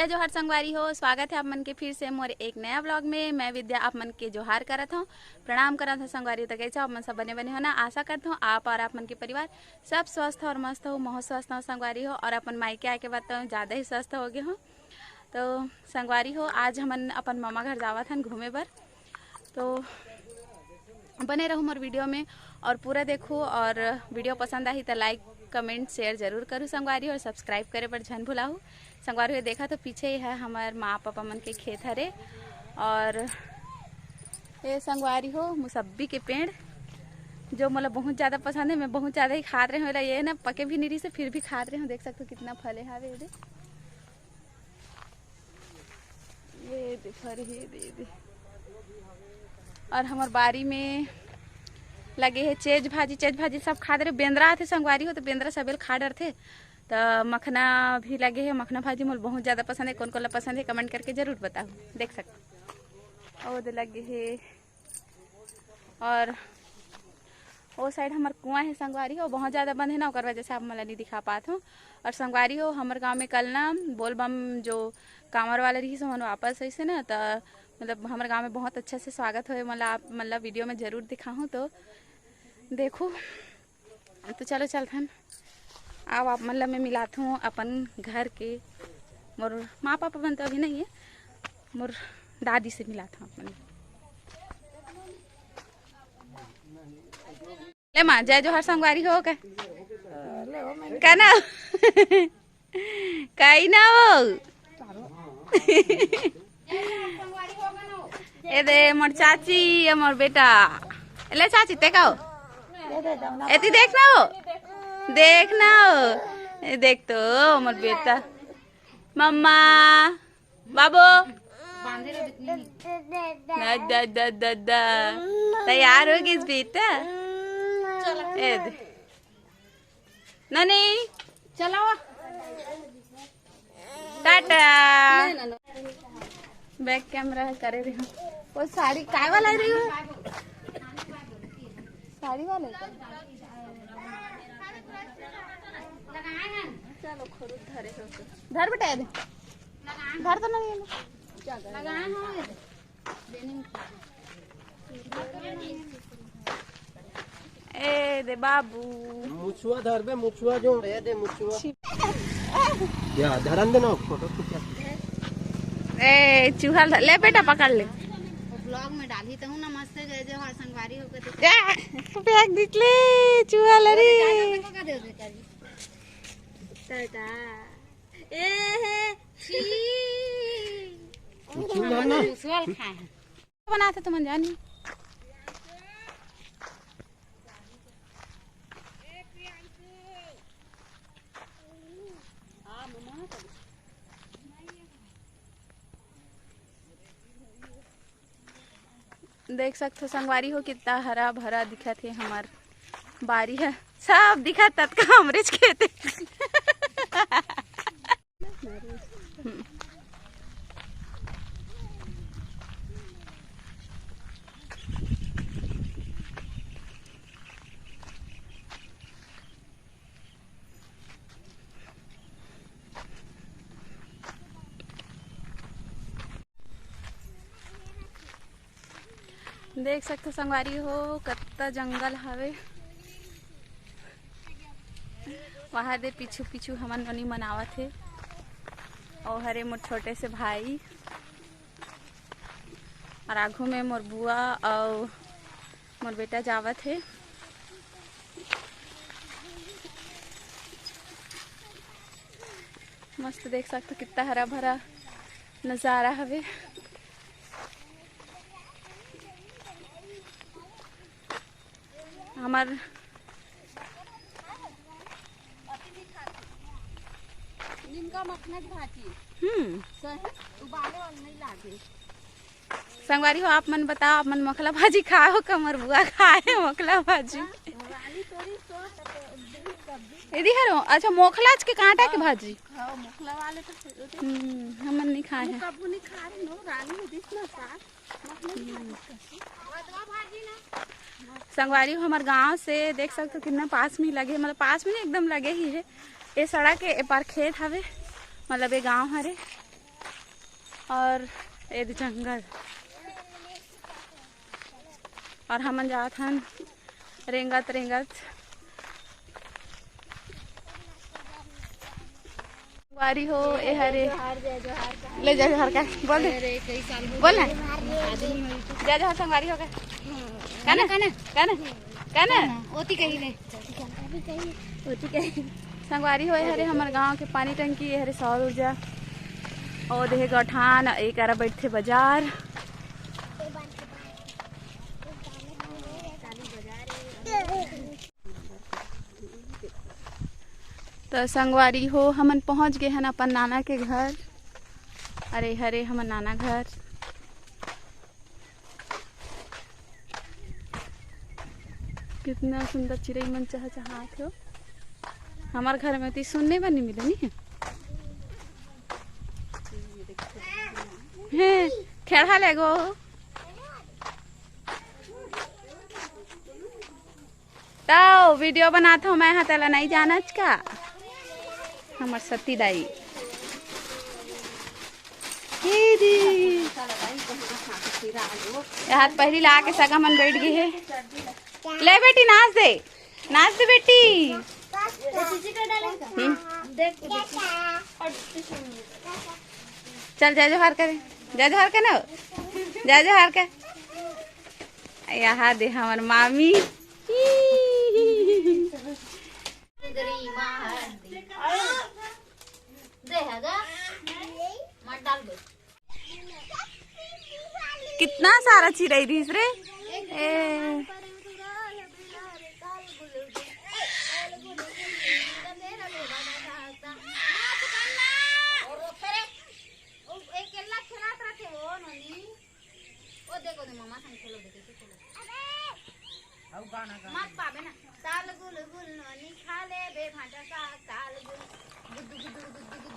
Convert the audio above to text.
जय जोहार संगवारी हो। स्वागत है आप मन के फिर से मोर एक नया ब्लॉग में। मैं विद्या आप मन के जोहार करत हूँ, प्रणाम करत हूँ संगवारी। तो कैसे आप मन सब बने बने हो ना। आशा करता हूँ आप और आप मन के परिवार सब स्वस्थ और मस्त हो, बहुत स्वस्थ हो संगवारी हो। और अपन मायके आके बाद तो ज़्यादा ही स्वस्थ हो गए हो। तो संगवारी हो आज हमन अपन मामा घर जावत हन घूमे बर। तो बने रहूँ मोर वीडियो में और पूरा देखो। और वीडियो पसंद आई तो लाइक कमेंट शेयर जरूर करूँ संगवारी। और सब्सक्राइब करे पर झन भुलाहू संगवारी। देखा तो पीछे ही है हमारे माँ पापा मन के खेत हरे। और ये संगवारी हो मुसब्बी के पेड़ जो मतलब बहुत ज़्यादा पसंद है। मैं बहुत ज़्यादा ही खा रहे हूँ। ये ना पके भी नहीं रही से फिर भी खा रहे हूँ। देख सकते हो कितना फले हावे ये देखो दे। और हमारे बारी में लगे है चेज भाजी सब खा दे रहे। बेंद्रा थे संगवारी हो तो बेंद्रा सबेल खा डर थे। तो मखना भी लगे है। मखना भाजी मुझे बहुत ज़्यादा पसंद है। कौन कौन पसंद है कमेंट करके ज़रूर बताओ। देख सकते और लगे है। और वो साइड हमारे कुआं है संगवारी हो, बहुत ज़्यादा बंद है ना, वजह से आप मला नहीं दिखा पाते हो। और संगवारी हो हमारे गांव में कल ना बोल बम जो कांवर वाले रही से वापस ऐसे ना। तो मतलब हमारे गांव में बहुत अच्छा से स्वागत हो। मतलब वीडियो में ज़रूर दिखाऊँ तो देखो। तो चलो चलते हैं अब आप मतलब मैं मिलाता हूँ अपन घर के मोर माँ पापा बन तो अभी नहीं है, मोर दादी से मिलाता हूँ अपन। ले माँ जय जोहार संगवारी हो का ना कहीं ना हो ए दे मोर चाची मोर बेटा ले चाची ते का एती देखना हो देख तो मोर बेटा मम्मा बाबू तैयार हो गई बेटा। ननी चलाओ टाटा। बैक कैमरा करे रही हूँ। वो साड़ी काय वाला रही हो साड़ी वाले चलो खरुद धरे धर बेटा धर तो नहीं ए दे बाबू मुछुआ धर बे मुछुआ जो रे दे मुछुआ या धरन दे ना फोटो खींच। ए चूहा ले बेटा पकड़ ले ब्लॉग में डाली तो हूं ना मस्त जय जय हर संगवारी हो के बैग निकले चूहा लरी पका दे टाटा ए हे छी मुसवाल खाए बनाते तुम जानी। देख सकते हो संगवारी हो कितना हरा भरा दिखा थे। हमार बारी है सब दिखा तत्का अमरीज खेते देख सकते संगवारी हो कत्ता जंगल हवे। वहाँ दे पीछू पीछू हमन ननी मनावत थे। और हरे मोर छोटे से भाई और आगू में मोर बुआ और मोर बेटा जावत है। मस्त देख सकते कितना हरा भरा नज़ारा हवे। हमार इनका मखना भाजी उबाले वाला नहीं लागे। संगवारी हो आप मन बताओ आप मन मखला भाजी खाओ कमर बुआ खाए मखला भाजी यदि हरो। अच्छा मोखलाज के कांटा के भाजी मोखला वाले तो हमन नहीं खाए हैं। कबू नहीं खा रहे नो रानी में दिखना सा संगवारी हमारे गांव से देख सकते हो कितना पास में ही लगे, मतलब पास में नहीं एकदम लगे ही है। ये सड़क के पार खेत हवे, मतलब ये गांव हरे। और ये जंगल और हमन जात हन रेंगत रेंगत वारी हो ए हरे ले जा घर का बोल दे बोल ना जा संगवारी हो गए काना काना काना काना ओती कही ले ओती कही संगवारी हो हरे हमार गांव के पानी टंकी ये हरे सौर ऊर्जा और देहे गठान एक आरा बैठे बाजार तो संगवारी हो हमन पहुंच गए हैं अपन नाना के घर। अरे हरे हमन नाना घर कितना सुंदर चिड़ै मन चहचहात हो। हमार घर में तो सुनने बनी मिले नहीं है खेड़ा लेगो तो वीडियो बनाता हूँ मैं हतला नहीं जाना का हमार सती दाई हाथ पहली ला के सगा मन बैठ गई है। ले बेटी नाच दे बेटी चल जय जोहार करे जय जोहार के ना जय जोहार के यहाँ दे हमार मामी कितना सारा चिड़ै रही रे मत पावे ना साल गुल गुल नोनी खा ले बे भाटा सा साल गुल गुद गुद गुद गुद